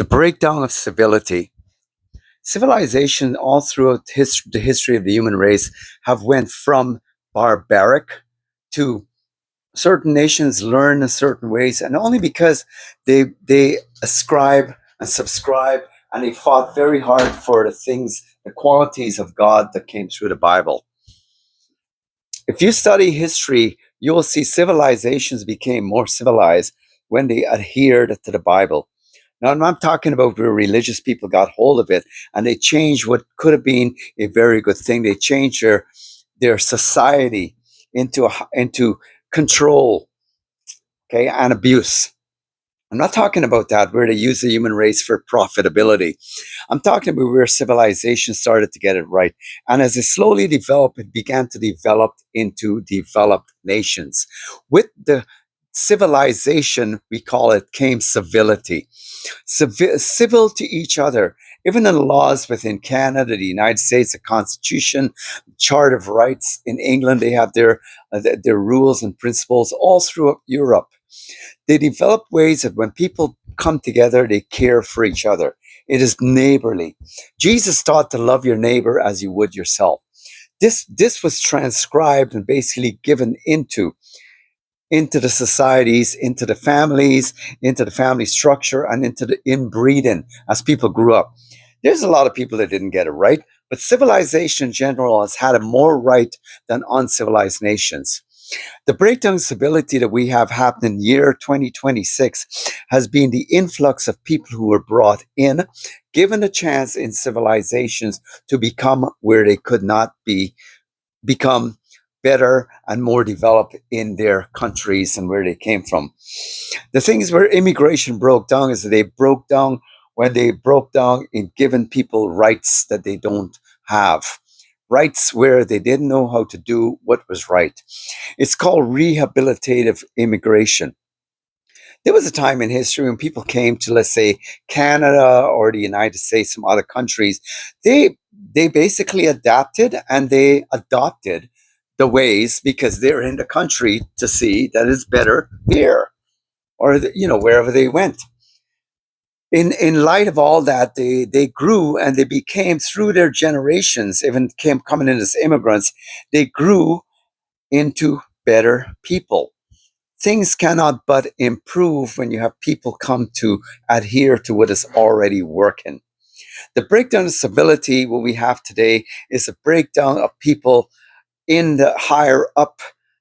The breakdown of civility. Civilization all throughout the history of the human race have went from barbaric to certain nations learn in certain ways, and only because they ascribe and subscribe and they fought very hard for the qualities of God that came through the Bible. If you study history, you will see civilizations became more civilized when they adhered to the Bible. Now, I'm not talking about where religious people got hold of it and they changed what could have been a very good thing. They changed their society into control, okay, and abuse. I'm not talking about that where they use the human race for profitability. I'm talking about where civilization started to get it right. And as it slowly developed, it began to develop into developed nations. With the civilization, we call it, came civility. Civil to each other. Even in laws within Canada, the United States, the Constitution, Charter of Rights in England, they have their rules and principles all throughout Europe. They develop ways that when people come together, they care for each other. It is neighborly. Jesus taught to love your neighbor as you would yourself. This was transcribed and basically given into the societies, into the families, into the family structure, and into the inbreeding as people grew up. There's a lot of people that didn't get it right, but civilization in general has had it more right than uncivilized nations. The breakdown of civility that we have happened in the year 2026 has been the influx of people who were brought in, given a chance in civilizations to become where they could not become better and more developed in their countries and where they came from. The things where immigration broke down is that they broke down when they broke down in giving people rights that they don't have. Rights where they didn't know how to do what was right. It's called rehabilitative immigration. There was a time in history when people came to, let's say, Canada or the United States, some other countries. They basically adapted and they adopted the ways because they're in the country to see that it's better here or wherever they went. In light of all that, they grew and they became, through their generations, even came coming in as immigrants, they grew into better people. Things cannot but improve when you have people come to adhere to what is already working. The breakdown of civility, what we have today, is a breakdown of people in the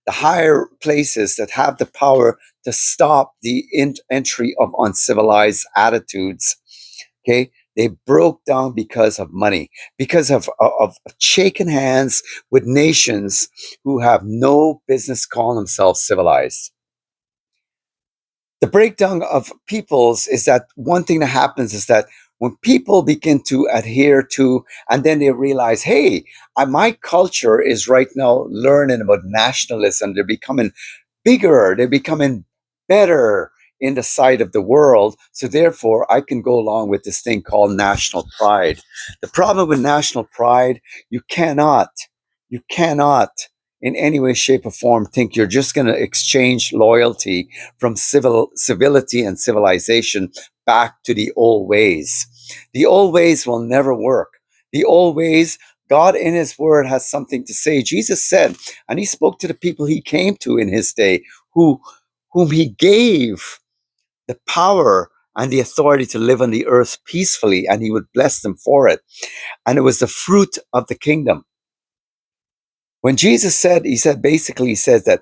higher places that have the power to stop the entry of uncivilized attitudes. Okay, they broke down because of money, because of shaking hands with nations who have no business calling themselves civilized. The breakdown of peoples is that one thing that happens is that when people begin to adhere to, and then they realize, hey, my culture is right now learning about nationalism. They're becoming bigger, they're becoming better in the sight of the world. So therefore, I can go along with this thing called national pride. The problem with national pride, you cannot in any way, shape, or form think you're just going to exchange loyalty from civility and civilization back to the old ways. The old ways will never work. The old ways, God in his word has something to say. Jesus said, and he spoke to the people he came to in his day, whom he gave the power and the authority to live on the earth peacefully, and he would bless them for it. And it was the fruit of the kingdom. When Jesus said, he says that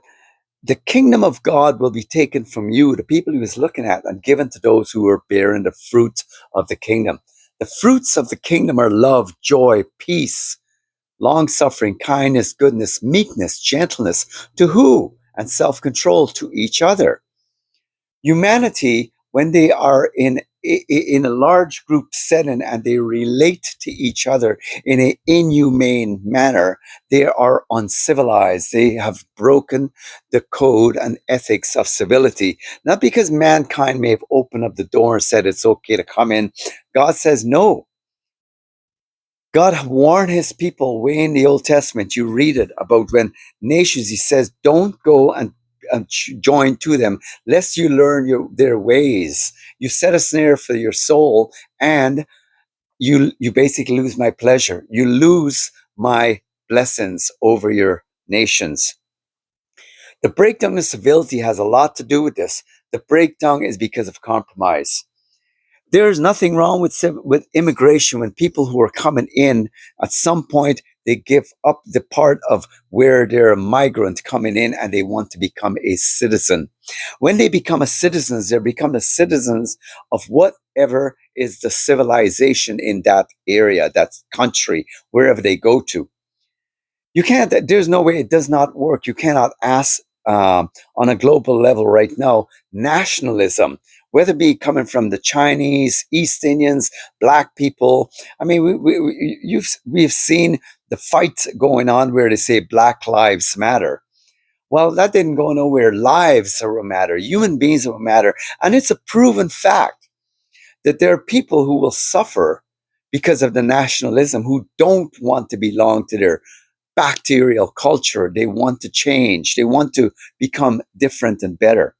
the kingdom of God will be taken from you, the people he was looking at, and given to those who are bearing the fruit of the kingdom. The fruits of the kingdom are love, joy, peace, long suffering, kindness, goodness, meekness, gentleness. To who? And self control to each other. Humanity, when they are in a large group setting and they relate to each other in an inhumane manner, they are uncivilized. They have broken the code and ethics of civility. Not because mankind may have opened up the door and said it's okay to come in. God says no. God warned his people way in the Old Testament. You read it about when nations, he says, don't go and join to them, lest you learn their ways. You set a snare for your soul, and you basically lose my pleasure. You lose my blessings over your nations. The breakdown of civility has a lot to do with this. The breakdown is because of compromise. There's nothing wrong with immigration when people who are coming in at some point they give up the part of where they're a migrant coming in and they want to become a citizen. When they become a citizens, they become the citizens of whatever is the civilization in that area, that country, wherever they go to. You can't, there's no way, it does not work. You cannot ask on a global level right now nationalism, whether it be coming from the Chinese, East Indians, black people. I mean, we've seen the fight going on where they say Black Lives Matter. Well, that didn't go nowhere. Lives are what matter. Human beings are what matter. And it's a proven fact that there are people who will suffer because of the nationalism, who don't want to belong to their bacterial culture. They want to change. They want to become different and better.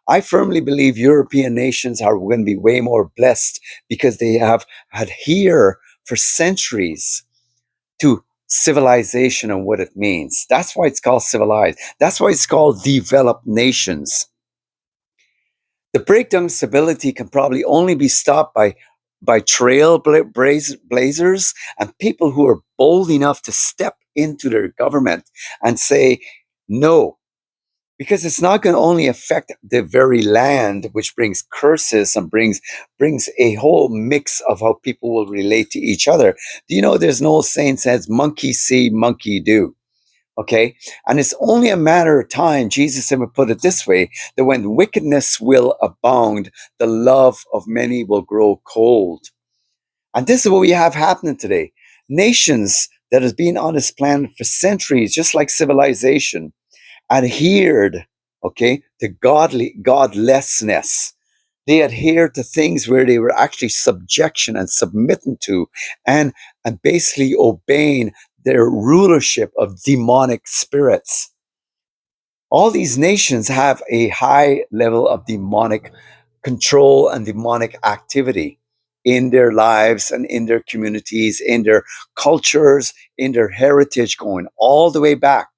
I firmly believe European nations are going to be way more blessed because they have adhered for centuries to civilization and what it means. That's why it's called civilized. That's why it's called developed nations. The breakdown of stability can probably only be stopped by trailblazers and people who are bold enough to step into their government and say no, because it's not going to only affect the very land, which brings curses and brings a whole mix of how people will relate to each other. Do you know there's an old saying says monkey see, monkey do? Okay. And it's only a matter of time, Jesus ever put it this way, that when wickedness will abound, the love of many will grow cold. And this is what we have happening today. Nations that has been on this planet for centuries, just like civilization, adhered, okay, to godlessness. They adhered to things where they were actually subjection and submitting to and, and basically obeying their rulership of demonic spirits. All these nations have a high level of demonic control and demonic activity in their lives and in their communities, in their cultures, in their heritage, going all the way back.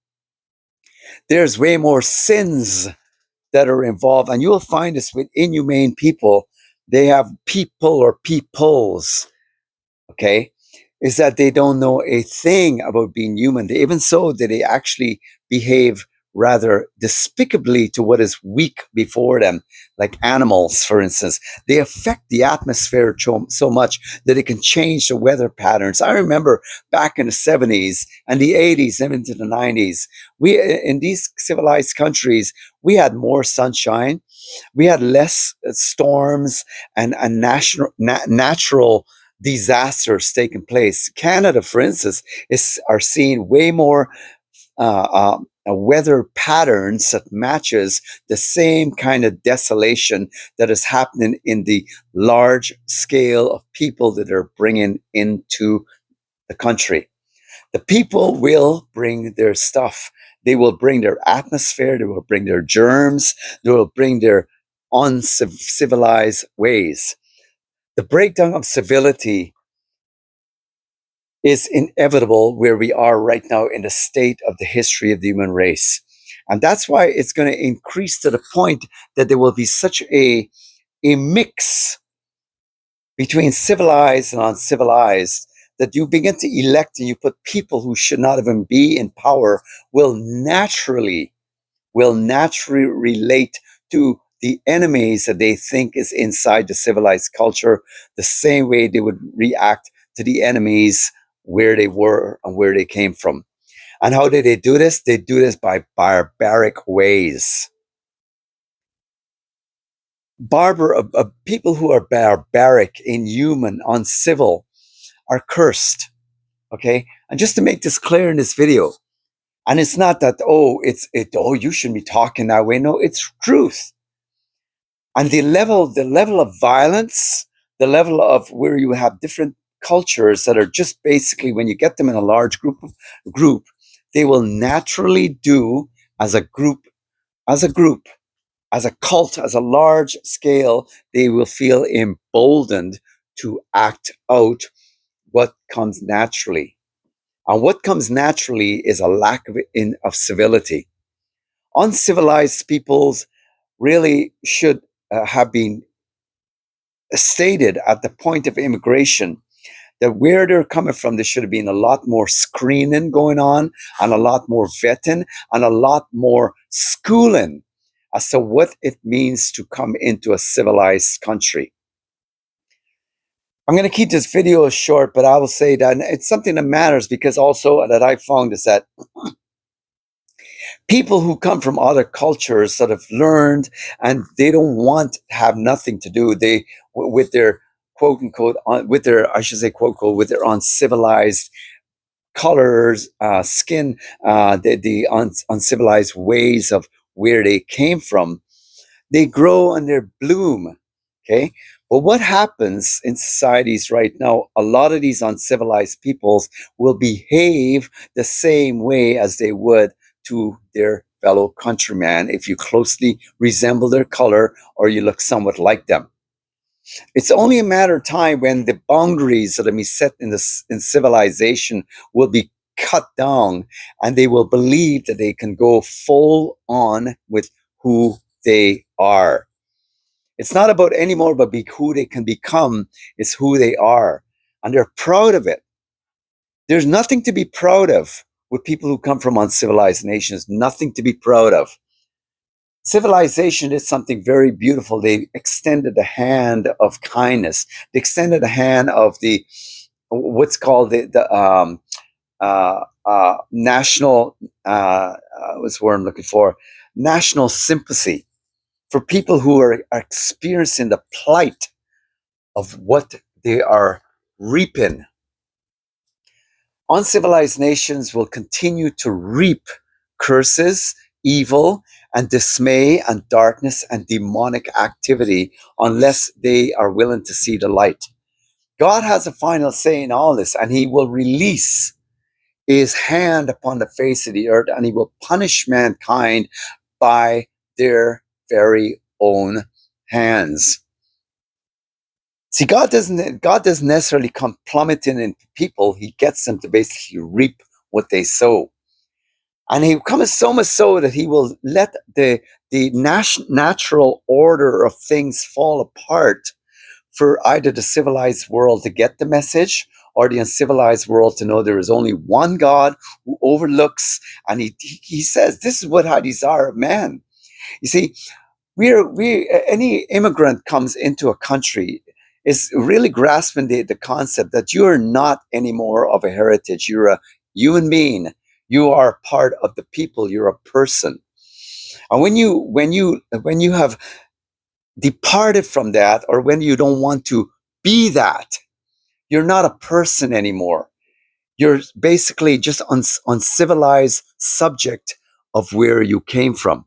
There's way more sins that are involved, and you'll find this with inhumane people. They have people or peoples, okay, is that they don't know a thing about being human. Even so, that they actually behave rather despicably to what is weak before them, like animals, for instance. They affect the atmosphere so much that it can change the weather patterns. I remember back in the 70s and the 80s and into the 90s, we in these civilized countries, we had more sunshine, we had less storms and natural disasters taking place. Canada, for instance, are seeing way more weather patterns that matches the same kind of desolation that is happening in the large scale of people that are bringing into the country. The people will bring their stuff. They will bring their atmosphere. They will bring their germs. They will bring their uncivilized ways. The breakdown of civility is inevitable where we are right now in the state of the history of the human race. And that's why it's going to increase to the point that there will be such a mix between civilized and uncivilized that you begin to elect and you put people who should not even be in power will naturally relate to the enemies that they think is inside the civilized culture the same way they would react to the enemies where they were and where they came from. And how did they do this? They do this by barbaric ways. People who are barbaric, inhuman, uncivil are cursed. Okay? And just to make this clear in this video, and it's not that, you shouldn't be talking that way. No, it's truth. And the level of violence, the level of where you have different cultures that are just basically, when you get them in a large group, they will naturally do as a group as a group, as a cult, as a large scale, they will feel emboldened to act out what comes naturally. And what comes naturally is a lack of civility. Uncivilized peoples really should have been stated at the point of immigration that where they're coming from, there should have been a lot more screening going on and a lot more vetting and a lot more schooling as to what it means to come into a civilized country. I'm going to keep this video short, but I will say that it's something that matters because also that I found is that people who come from other cultures sort of learned and they don't want to have nothing to do with their quote unquote with their I should say quote unquote with their uncivilized colors, skin, the uncivilized ways of where they came from. They grow and they bloom. Okay. But what happens in societies right now, a lot of these uncivilized peoples will behave the same way as they would to their fellow countrymen if you closely resemble their color or you look somewhat like them. It's only a matter of time when the boundaries that are set in civilization will be cut down and they will believe that they can go full on with who they are. It's not about anymore but who they can become, it's who they are. And they're proud of it. There's nothing to be proud of with people who come from uncivilized nations, nothing to be proud of. Civilization is something very beautiful. They extended the hand of kindness. They extended the hand of the what's called national what's the word I'm looking for? National sympathy for people who are experiencing the plight of what they are reaping. Uncivilized nations will continue to reap curses, evil, and dismay, and darkness, and demonic activity unless they are willing to see the light. God has a final say in all this, and He will release His hand upon the face of the earth, and He will punish mankind by their very own hands. See, God doesn't necessarily come plummeting into people. He gets them to basically reap what they sow. And He comes so much so that He will let the natural order of things fall apart for either the civilized world to get the message or the uncivilized world to know there is only one God who overlooks. And he says, this is what I desire of man. You see, any immigrant comes into a country is really grasping the concept that you're not anymore of a heritage. You're a human being. You are part of the people. You're a person. And when you have departed from that, or when you don't want to be that, you're not a person anymore. You're basically just uncivilized subject of where you came from.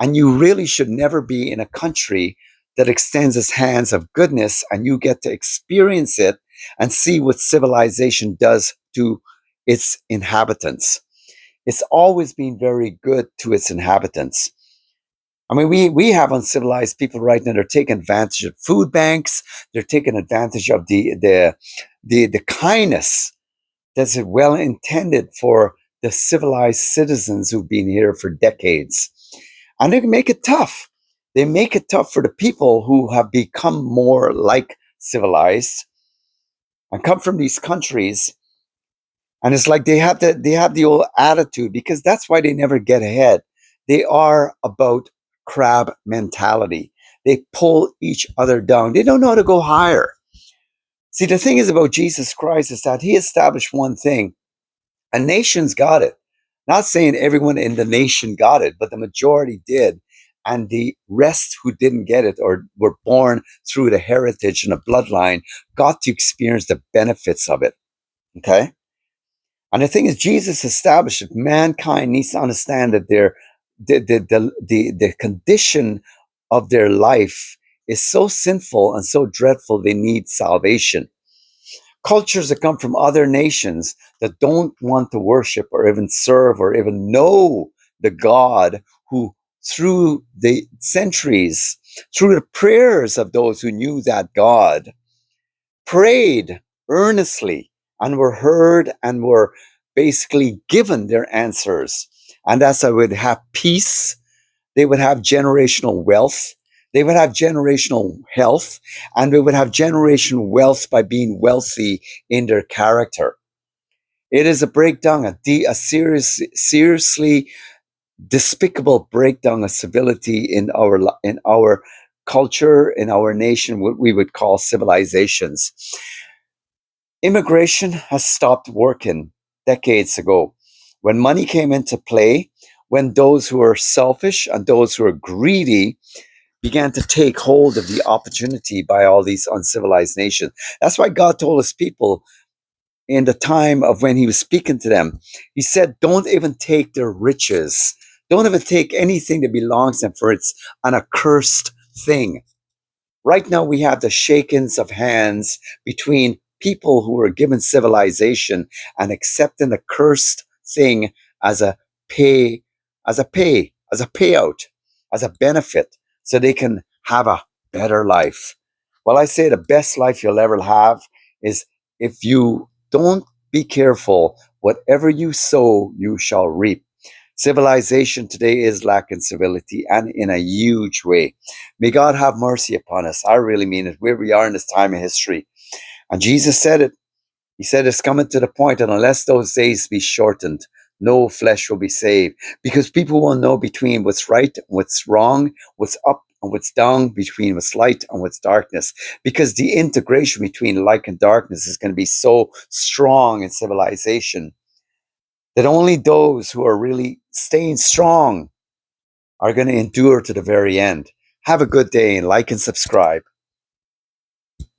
And you really should never be in a country that extends its hands of goodness and you get to experience it and see what civilization does to its inhabitants. It's always been very good to its inhabitants. I mean, we have uncivilized people right now. They're taking advantage of food banks. They're taking advantage of the kindness that's well intended for the civilized citizens who've been here for decades. And they make it tough. They make it tough for the people who have become more like civilized and come from these countries. And it's like they have the old attitude because that's why they never get ahead. They are about crab mentality. They pull each other down. They don't know how to go higher. See, the thing is about Jesus Christ is that He established one thing. A nation's got it. Not saying everyone in the nation got it, but the majority did. And the rest who didn't get it or were born through the heritage and the bloodline got to experience the benefits of it. Okay? And the thing is, Jesus established that mankind needs to understand that the condition of their life is so sinful and so dreadful, they need salvation. Cultures that come from other nations that don't want to worship or even serve or even know the God who through the centuries, through the prayers of those who knew that God, prayed earnestly and were heard and were basically given their answers. And as I would have peace, they would have generational wealth, they would have generational health, and they would have generational wealth by being wealthy in their character. It is a breakdown, seriously despicable breakdown of civility in our culture, in our nation, what we would call civilizations. Immigration has stopped working decades ago. When money came into play, when those who are selfish and those who are greedy began to take hold of the opportunity by all these uncivilized nations. That's why God told his people in the time of when he was speaking to them, he said, don't even take their riches. Don't even take anything that belongs to them, for it's an accursed thing. Right now, we have the shakings of hands between people who are given civilization and accepting a cursed thing as a pay, as a payout, as a benefit, so they can have a better life. Well, I say the best life you'll ever have is if you don't be careful, whatever you sow, you shall reap. Civilization today is lacking civility and in a huge way. May God have mercy upon us. I really mean it, where we are in this time of history. And Jesus said it. He said it's coming to the point that unless those days be shortened, no flesh will be saved. Because people will know between what's right and what's wrong, what's up and what's down, between what's light and what's darkness. Because the integration between light and darkness is going to be so strong in civilization that only those who are really staying strong are going to endure to the very end. Have a good day and like and subscribe.